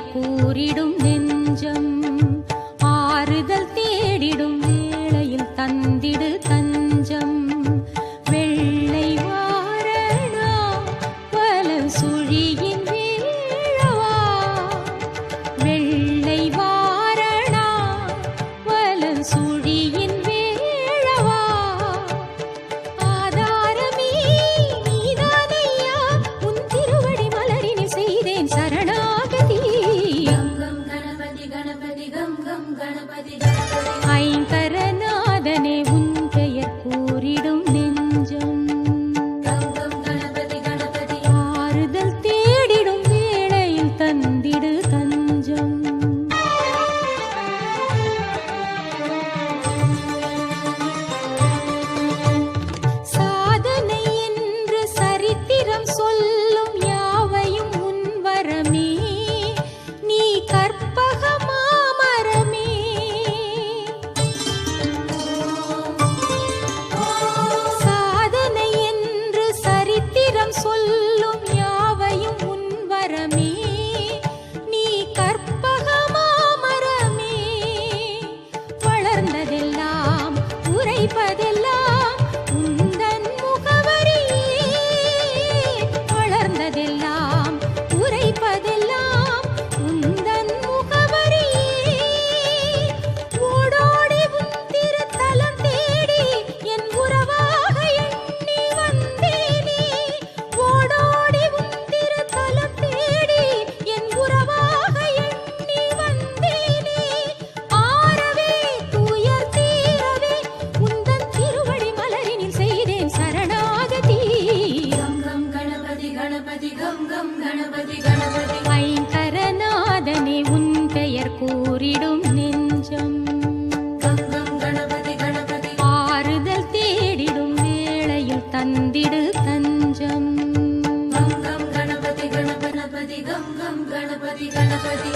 பெயர் கூறிடும் நெஞ்சம் ஆறுதல் தேடிடும் வேளையில் தந்திடு தஞ்சம் வெள்ளை வாரணா வல சுழியின் வீழவா வெள்ளை வாரணா வல சுழியின் வீழவா ஆதாரமே நீதானையா உன் திருவடி மலரினில் செய்தேன் சரணாகதி ஐங்கரநாதனே உன் பெயர் கூறிடும் நெஞ்சம் ஆறுதல் தேடிடும் வேளையில் தந்திடு தஞ்சம் சாதனை என்று சரித்திரம் சொல்லும் யாவையும் உன் வரமே நீ கற்பக மாமரமே சாதனை என்று சரித்திரம் சொல்லும் யாவையும் உன் வரமே நீ கற்பக மாமரமே வளர்ந்ததெல்லாம் உரைப்பதெல்லாம் உந்தன் முகவரியே வளர்ந்ததெல்லாம் உரைப்பதெல்லாம் உந்தன் முகவரியே ஓடோடி உன் திருத்தலம் தேடி என் உறவாக எண்ணி வந்தேனே ஓடோடி உன் திருத்தலம் தேடி என் உறவாக எண்ணி வந்தேனே ஆரவே துயர் தீரவே உந்தன் திருவடி மலரினில் செய்தேன் சரணாகதி ஐங்கரநாதனே உன் பெயர் கூறிடும் நெஞ்சம் ஆறுதல் தேடிடும் வேளையில் தந்திடு தஞ்சம் கணபதி